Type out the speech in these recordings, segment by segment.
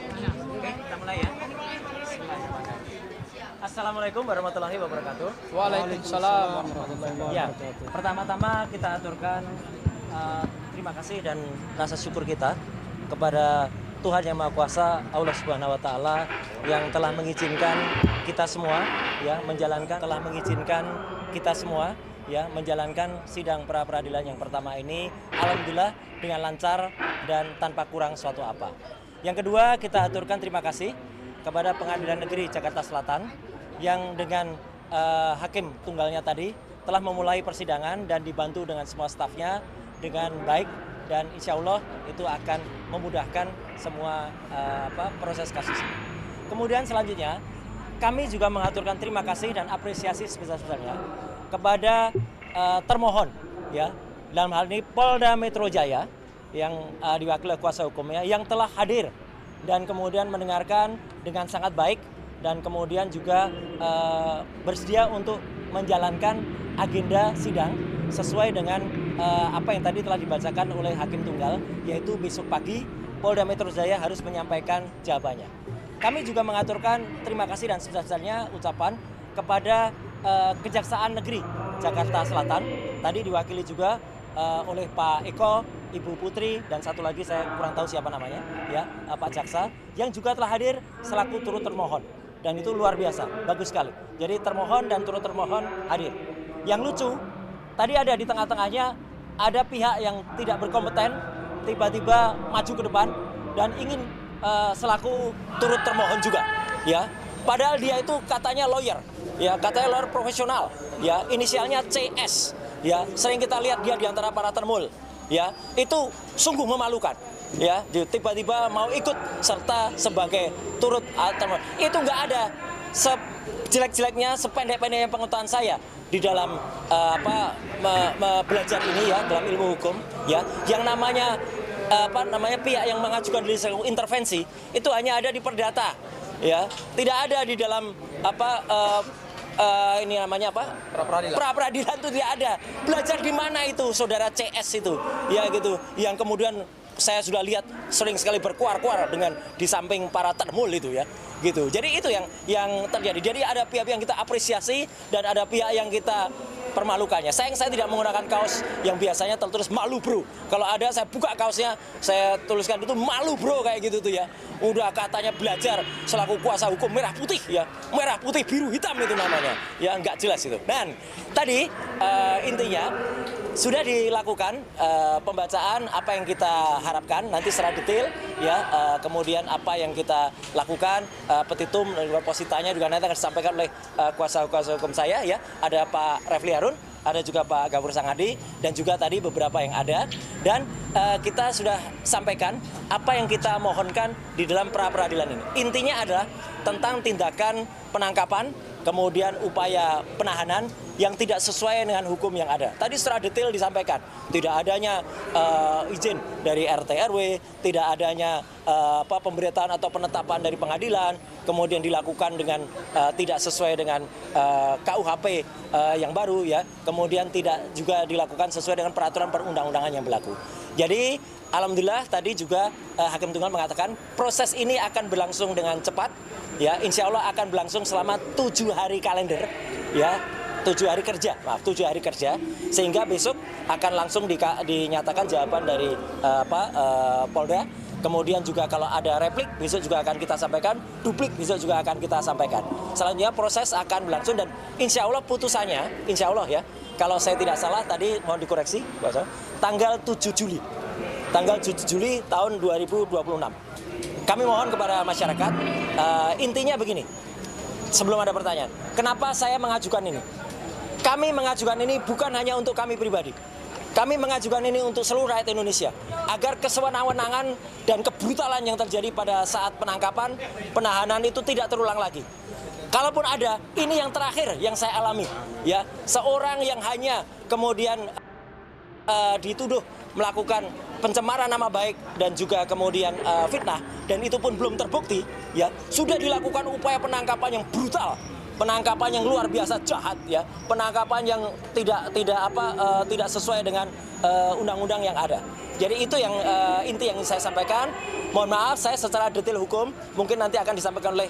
Oke, kita mulai ya. Assalamualaikum warahmatullahi wabarakatuh. Waalaikumsalam warahmatullahi Ya, wabarakatuh. pertama-tama kita aturkan terima kasih dan rasa syukur kita kepada Tuhan Yang Maha Kuasa, Allah Subhanahu wa taala yang telah mengizinkan kita semua menjalankan sidang pra peradilan yang pertama ini alhamdulillah dengan lancar dan tanpa kurang suatu apa. Yang kedua, kita aturkan terima kasih kepada Pengadilan Negeri Jakarta Selatan yang dengan hakim tunggalnya tadi telah memulai persidangan dan dibantu dengan semua stafnya dengan baik, dan insya Allah itu akan memudahkan semua proses kasus ini. Kemudian selanjutnya kami juga mengaturkan terima kasih dan apresiasi sebesar-besarnya kepada termohon, ya, dalam hal ini Polda Metro Jaya yang diwakili kuasa hukumnya yang telah hadir dan kemudian mendengarkan dengan sangat baik dan kemudian juga bersedia untuk menjalankan agenda sidang sesuai dengan apa yang tadi telah dibacakan oleh Hakim Tunggal, yaitu besok pagi Polda Metro Jaya harus menyampaikan jawabannya. Kami juga mengaturkan terima kasih dan sebesar-besarnya ucapan kepada Kejaksaan Negeri Jakarta Selatan, tadi diwakili juga oleh Pak Eko, Ibu Putri, dan satu lagi saya kurang tahu siapa namanya, ya, Pak Jaksa, yang juga telah hadir selaku turut termohon. Dan itu luar biasa, bagus sekali. Jadi termohon dan turut termohon hadir. Yang lucu, tadi ada di tengah-tengahnya ada pihak yang tidak berkompeten tiba-tiba maju ke depan dan ingin selaku turut termohon juga, ya. Padahal dia itu katanya lawyer, ya, katanya lawyer profesional, ya, inisialnya CS, ya. Sering kita lihat dia di antara para termul, ya. Itu sungguh memalukan, ya. Tiba-tiba mau ikut serta sebagai turut termohon. Itu nggak ada. Sejelek-jeleknya, sependek-pendeknya pengetahuan saya di dalam belajar ini, ya, dalam ilmu hukum, ya, yang namanya pihak yang mengajukan diri sebagai intervensi itu hanya ada di perdata, ya, tidak ada di dalam ini namanya apa? Pra peradilan itu tidak ada. Belajar di mana itu saudara CS itu, ya, gitu, yang kemudian saya sudah lihat sering sekali berkuar-kuar dengan di samping para termul itu, ya, gitu. Jadi itu yang terjadi. Jadi ada pihak yang kita apresiasi dan ada pihak yang kita permalukannya. Sayang saya tidak menggunakan kaos yang biasanya tertulis malu bro. Kalau ada saya buka kaosnya, saya tuliskan itu malu bro kayak gitu tuh, ya. Udah katanya belajar selaku kuasa hukum merah putih, ya, merah putih biru hitam itu namanya, ya, nggak jelas itu. Dan tadi intinya sudah dilakukan pembacaan apa yang kita harapkan nanti secara detail, ya, kemudian apa yang kita lakukan, petitum dan positanya juga nanti akan disampaikan oleh kuasa hukum saya, ya, ada Pak Refli Harun, ada juga Pak Gafur Sangadi, dan juga tadi beberapa yang ada, dan kita sudah sampaikan apa yang kita mohonkan di dalam pra peradilan ini. Intinya adalah tentang tindakan penangkapan, kemudian upaya penahanan yang tidak sesuai dengan hukum yang ada. Tadi secara detail disampaikan, tidak adanya izin dari RT RW, tidak adanya pemberitaan atau penetapan dari pengadilan, kemudian dilakukan dengan tidak sesuai dengan KUHP yang baru, ya, kemudian tidak juga dilakukan sesuai dengan peraturan perundang-undangan yang berlaku. Jadi alhamdulillah tadi juga Hakim Tunggal mengatakan proses ini akan berlangsung dengan cepat, ya, insya Allah akan berlangsung selama 7 hari kalender, ya, 7 hari kerja, sehingga besok akan langsung dinyatakan jawaban dari Polda. Kemudian juga kalau ada replik besok juga akan kita sampaikan, duplik besok juga akan kita sampaikan. Selanjutnya proses akan berlangsung dan insya Allah putusannya, insya Allah, ya, kalau saya tidak salah tadi mohon dikoreksi, tanggal 7 Juli tahun 2026. Kami mohon kepada masyarakat, intinya begini, sebelum ada pertanyaan, kenapa saya mengajukan ini? Kami mengajukan ini bukan hanya untuk kami pribadi. Kami mengajukan ini untuk seluruh rakyat Indonesia, agar kesewenang-wenangan dan kebrutalan yang terjadi pada saat penangkapan, penahanan itu tidak terulang lagi. Kalaupun ada, ini yang terakhir yang saya alami, ya, seorang yang hanya kemudian dituduh melakukan pencemaran nama baik dan juga kemudian fitnah, dan itu pun belum terbukti, ya, sudah dilakukan upaya penangkapan yang brutal, penangkapan yang luar biasa jahat, ya, penangkapan yang tidak sesuai dengan undang-undang yang ada. Jadi itu yang inti yang ingin saya sampaikan. Mohon maaf, saya secara detail hukum mungkin nanti akan disampaikan oleh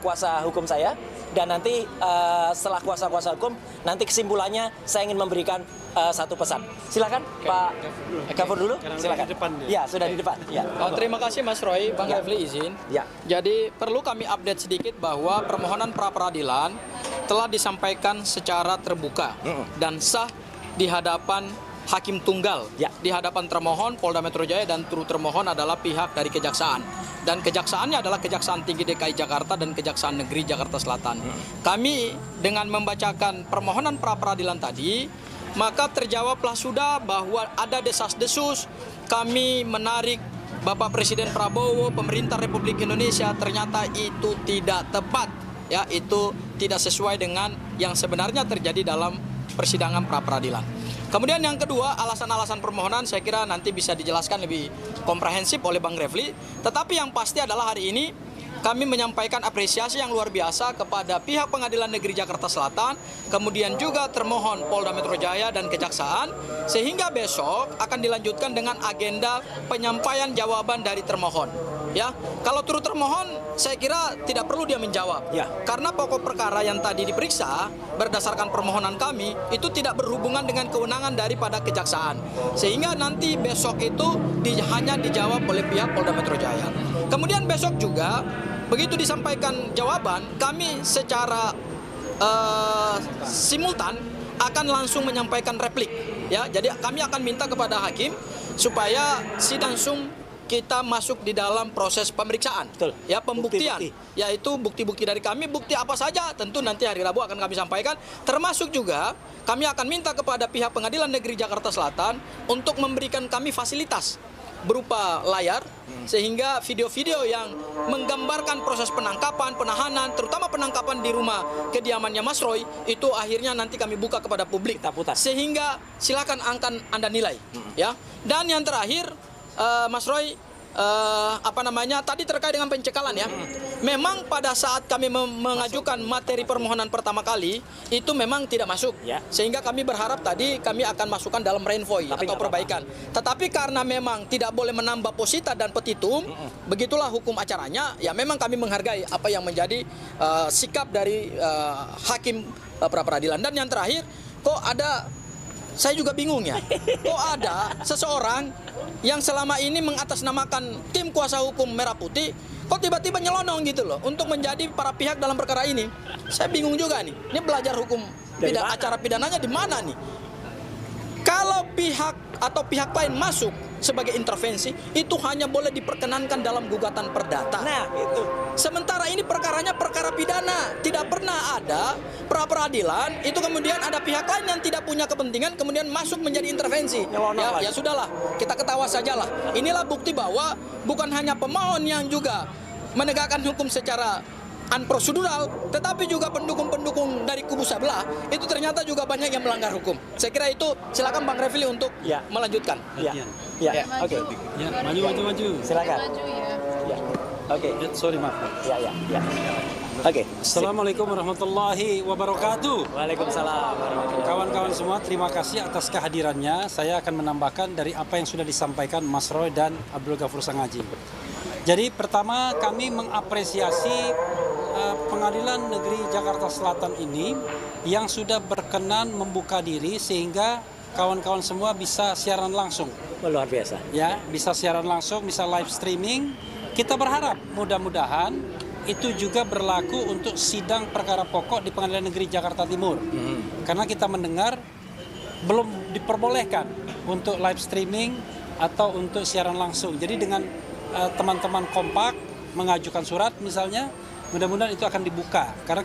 kuasa hukum saya. Dan nanti setelah kuasa hukum, nanti kesimpulannya saya ingin memberikan satu pesan. Silakan Pak Gafur dulu. Silakan. Ya, sudah di depan. Ya. Terima kasih Mas Roy, Bang Refli izin. Ya. Jadi perlu kami update sedikit bahwa permohonan pra peradilan telah disampaikan secara terbuka dan sah di hadapan hakim tunggal, di hadapan termohon Polda Metro Jaya, dan turut termohon adalah pihak dari kejaksaan. Dan kejaksaannya adalah Kejaksaan Tinggi DKI Jakarta dan Kejaksaan Negeri Jakarta Selatan. Kami dengan membacakan permohonan pra peradilan tadi, maka terjawablah sudah bahwa ada desas-desus kami menarik Bapak Presiden Prabowo, pemerintah Republik Indonesia, ternyata itu tidak tepat. Ya, itu tidak sesuai dengan yang sebenarnya terjadi dalam persidangan pra peradilan. Kemudian yang kedua, alasan-alasan permohonan saya kira nanti bisa dijelaskan lebih komprehensif oleh Bang Refli. Tetapi yang pasti adalah hari ini kami menyampaikan apresiasi yang luar biasa kepada pihak Pengadilan Negeri Jakarta Selatan, kemudian juga termohon Polda Metro Jaya dan Kejaksaan, sehingga besok akan dilanjutkan dengan agenda penyampaian jawaban dari termohon. Ya, kalau turut termohon, saya kira tidak perlu dia menjawab. Ya. Karena pokok perkara yang tadi diperiksa berdasarkan permohonan kami itu tidak berhubungan dengan kewenangan daripada kejaksaan. Sehingga nanti besok itu hanya dijawab oleh pihak Polda Metro Jaya. Kemudian besok juga begitu disampaikan jawaban, kami secara simultan akan langsung menyampaikan replik. Ya, jadi kami akan minta kepada hakim supaya sidang sum kita masuk di dalam proses pemeriksaan. Betul. Ya, pembuktian. Bukti-bukti. Yaitu bukti-bukti dari kami, bukti apa saja tentu nanti hari Rabu akan kami sampaikan. Termasuk juga kami akan minta kepada pihak Pengadilan Negeri Jakarta Selatan untuk memberikan kami fasilitas berupa layar, sehingga video-video yang menggambarkan proses penangkapan, penahanan, terutama penangkapan di rumah kediamannya Mas Roy, itu akhirnya nanti kami buka kepada publik. Kita putar. Sehingga silakan Anda nilai. Ya. Dan yang terakhir, Mas Roy, tadi terkait dengan pencekalan ya. Memang pada saat kami mengajukan materi permohonan pertama kali itu memang tidak masuk. Ya. Sehingga kami berharap tadi kami akan masukkan dalam renvoy atau perbaikan. Tetapi karena memang tidak boleh menambah posita dan petitum, begitulah hukum acaranya. Ya, memang kami menghargai apa yang menjadi sikap dari hakim pra peradilan. Dan yang terakhir, kok ada, saya juga bingung ya, kok ada seseorang yang selama ini mengatasnamakan tim kuasa hukum Merah Putih, kok tiba-tiba nyelonong gitu loh untuk menjadi para pihak dalam perkara ini. Saya bingung juga nih, ini belajar hukum acara pidananya di mana nih? Kalau pihak atau pihak lain masuk sebagai intervensi, itu hanya boleh diperkenankan dalam gugatan perdata. Nah, itu. Sementara ini perkaranya perkara pidana, tidak pernah ada pra peradilan itu kemudian ada pihak lain yang tidak punya kepentingan kemudian masuk menjadi intervensi. Ya sudahlah, kita ketawa sajalah. Inilah bukti bahwa bukan hanya pemohon yang juga menegakkan hukum secara unprosedural, tetapi juga pendukung-pendukung dari kubu sebelah itu ternyata juga banyak yang melanggar hukum. Saya kira itu, silakan Bang Refli untuk melanjutkan. Ya. Oke. Ya, maju. Silakan. Ya. Oke. Sorry, maaf. Ya. Oke. Assalamualaikum warahmatullahi wabarakatuh. Waalaikumsalam warahmatullahi Kawan-kawan semua, terima kasih atas kehadirannya. Saya akan menambahkan dari apa yang sudah disampaikan Mas Roy dan Abdul Ghafur Sangaji. Jadi pertama kami mengapresiasi Pengadilan Negeri Jakarta Selatan ini yang sudah berkenan membuka diri sehingga kawan-kawan semua bisa siaran langsung. Luar biasa. Ya, bisa siaran langsung, bisa live streaming. Kita berharap mudah-mudahan itu juga berlaku untuk sidang perkara pokok di Pengadilan Negeri Jakarta Timur. Karena kita mendengar belum diperbolehkan untuk live streaming atau untuk siaran langsung. Jadi dengan teman-teman kompak mengajukan surat misalnya, mudah-mudahan itu akan dibuka. Karena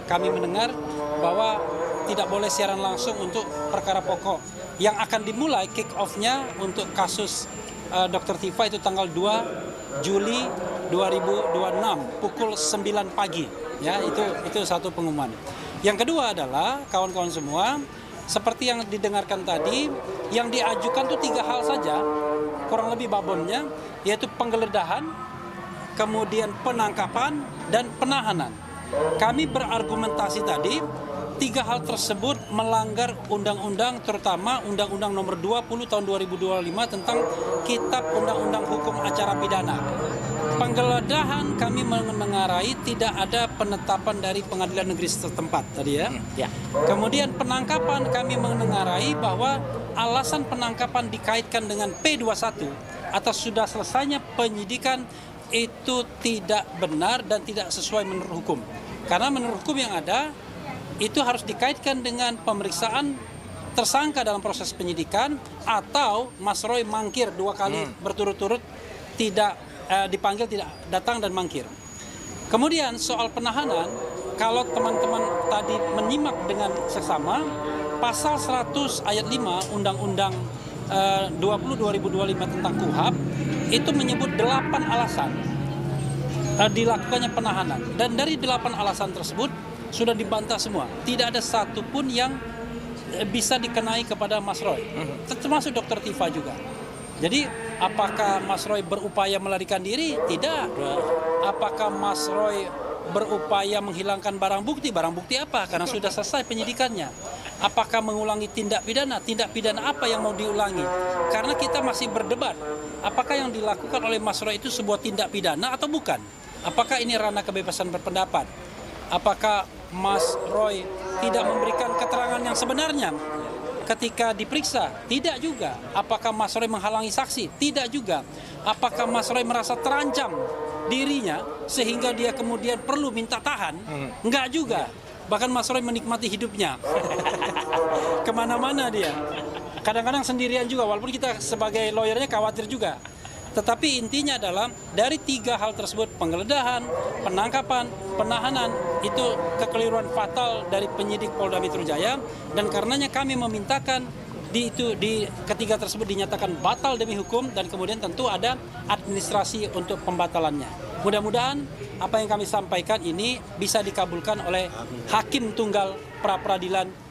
kami mendengar bahwa tidak boleh siaran langsung untuk perkara pokok. Yang akan dimulai kick off-nya untuk kasus Dr. Tifa itu tanggal 2 Juli 2026 pukul 9 pagi. Ya, itu satu pengumuman. Yang kedua adalah kawan-kawan semua, seperti yang didengarkan tadi, yang diajukan itu 3 hal saja, kurang lebih babonnya, yaitu penggeledahan, kemudian penangkapan, dan penahanan. Kami berargumentasi tadi, tiga hal tersebut melanggar undang-undang, terutama Undang-Undang Nomor 20 Tahun 2025 tentang Kitab Undang-Undang Hukum Acara Pidana. Penggeledahan kami menengarai tidak ada penetapan dari pengadilan negeri setempat tadi ya. Kemudian penangkapan kami menengarai bahwa alasan penangkapan dikaitkan dengan P21 atas sudah selesainya penyidikan itu tidak benar dan tidak sesuai menurut hukum. Karena menurut hukum yang ada itu harus dikaitkan dengan pemeriksaan tersangka dalam proses penyidikan atau Mas Roy mangkir 2 kali berturut-turut tidak dipanggil, tidak datang dan mangkir. Kemudian soal penahanan, kalau teman-teman tadi menyimak dengan seksama, pasal 100 ayat 5 Undang-Undang 20/2025 tentang KUHP itu menyebut 8 alasan dilakukannya penahanan. Dan dari 8 alasan tersebut sudah dibantah semua. Tidak ada satupun yang bisa dikenai kepada Mas Roy, termasuk Dr. Tifa juga. Jadi apakah Mas Roy berupaya melarikan diri? Tidak. Apakah Mas Roy berupaya menghilangkan barang bukti? Barang bukti apa? Karena sudah selesai penyidikannya. Apakah mengulangi tindak pidana? Tindak pidana apa yang mau diulangi? Karena kita masih berdebat. Apakah yang dilakukan oleh Mas Roy itu sebuah tindak pidana atau bukan? Apakah ini ranah kebebasan berpendapat? Apakah Mas Roy tidak memberikan keterangan yang sebenarnya ketika diperiksa? Tidak juga. Apakah Mas Roy menghalangi saksi? Tidak juga. Apakah Mas Roy merasa terancam dirinya sehingga dia kemudian perlu minta tahan? Enggak juga. Bahkan Mas Roy menikmati hidupnya. Kemana-mana dia. Kadang-kadang sendirian juga, walaupun kita sebagai lawyernya khawatir juga. Tetapi intinya adalah dari 3 hal tersebut, penggeledahan, penangkapan, penahanan, itu kekeliruan fatal dari penyidik Polda Metro Jaya, dan karenanya kami memintakan di ketiga tersebut dinyatakan batal demi hukum, dan kemudian tentu ada administrasi untuk pembatalannya. Mudah-mudahan apa yang kami sampaikan ini bisa dikabulkan oleh Hakim Tunggal Pra-Peradilan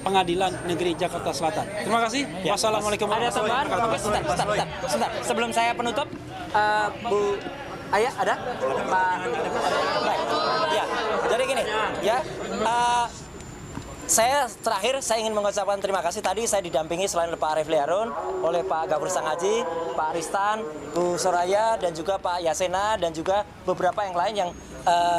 Pengadilan Negeri Jakarta Selatan. Terima kasih. Wassalamualaikum warahmatullahi wabarakatuh. Sebentar. Sebelum saya penutup, Bu Aya ada? Pak. Baik. Ya. Jadi gini, ya. Saya ingin mengucapkan terima kasih. Tadi saya didampingi selain Pak Refli Harun oleh Pak Gafur Sangaji, Pak Ristan, Bu Soraya, dan juga Pak Yasena, dan juga beberapa yang lain yang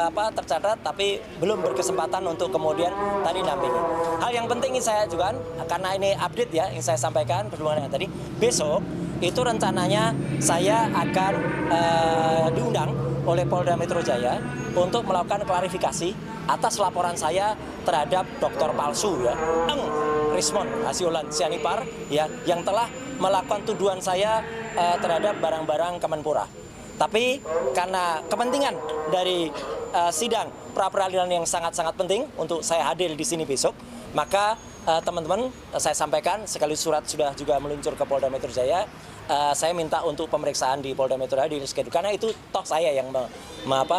tercatat tapi belum berkesempatan untuk kemudian tadi dampingi. Hal yang penting saya juga, karena ini update ya yang saya sampaikan berhubungan dengan tadi, besok itu rencananya saya akan diundang oleh Polda Metro Jaya untuk melakukan klarifikasi atas laporan saya terhadap dokter palsu ya, Rismon Hasiolan Sianipar ya, yang telah melakukan tuduhan saya terhadap barang-barang Kemenpora. Tapi karena kepentingan dari sidang pra-peradilan yang sangat-sangat penting untuk saya hadir di sini besok, maka teman-teman saya sampaikan sekali surat sudah juga meluncur ke Polda Metro Jaya. Saya minta untuk pemeriksaan di Polda Metro Jaya di reschedule karena itu toh saya yang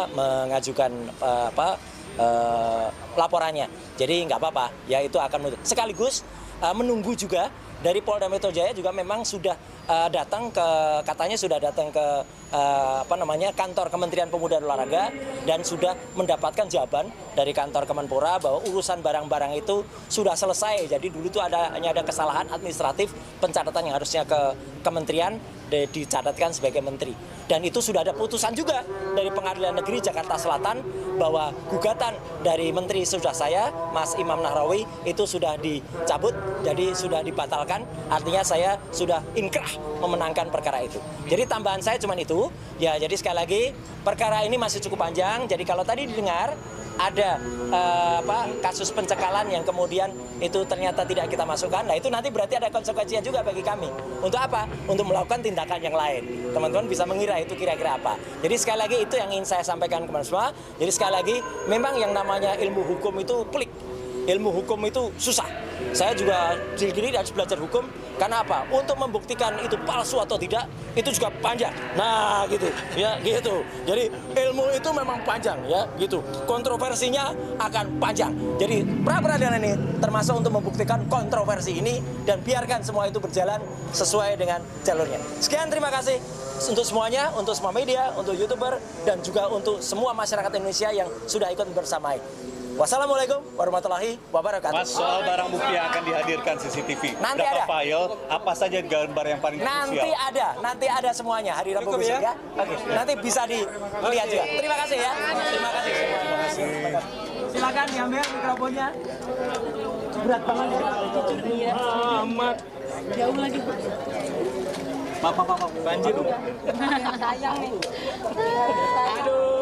mengajukan laporannya. Jadi nggak apa-apa, ya itu akan sekaligus menunggu juga dari Polda Metro Jaya juga memang sudah datang ke, katanya sudah datang ke kantor Kementerian Pemuda dan Olahraga dan sudah mendapatkan jawaban dari kantor Kemenpora bahwa urusan barang-barang itu sudah selesai. Jadi dulu itu hanya ada kesalahan administratif pencatatan yang harusnya ke kementerian dicatatkan sebagai menteri. Dan itu sudah ada putusan juga dari Pengadilan Negeri Jakarta Selatan bahwa gugatan dari menteri sudah saya, Mas Imam Nahrawi, itu sudah dicabut, jadi sudah dibatalkan. Artinya saya sudah inkrah memenangkan perkara itu. Jadi tambahan saya cuma itu. Ya, jadi sekali lagi perkara ini masih cukup panjang. Jadi kalau tadi didengar ada kasus pencekalan yang kemudian itu ternyata tidak kita masukkan, nah itu nanti berarti ada konsekuensinya juga bagi kami. Untuk apa? Untuk melakukan tindakan yang lain. Teman-teman bisa mengira itu kira-kira apa. Jadi sekali lagi itu yang ingin saya sampaikan kepada semua. Jadi sekali lagi memang yang namanya ilmu hukum itu pelik. Ilmu hukum itu susah. Saya juga sendiri harus belajar hukum. Karena apa? Untuk membuktikan itu palsu atau tidak, itu juga panjang. Nah, gitu. Ya, gitu. Jadi ilmu itu memang panjang, ya, gitu. Kontroversinya akan panjang. Jadi pra-peradilan ini termasuk untuk membuktikan kontroversi ini dan biarkan semua itu berjalan sesuai dengan jalurnya. Sekian, terima kasih untuk semuanya, untuk semua media, untuk YouTuber, dan juga untuk semua masyarakat Indonesia yang sudah ikut bersamai. Wassalamualaikum warahmatullahi wabarakatuh. Mas, soal barang bukti yang akan dihadirkan CCTV, Nanti berapa ada. file, apa saja gambar yang paling krusial? Nanti ada semuanya hari Rabu Cukup besok ya? ya. Oke, nanti bisa dilihat juga. Terima kasih ya. Terima kasih. Silakan diambil mikrofonnya. Berat banget ya. Amat. Jauh lagi. Pak, banjir. Sayang nih. Aduh.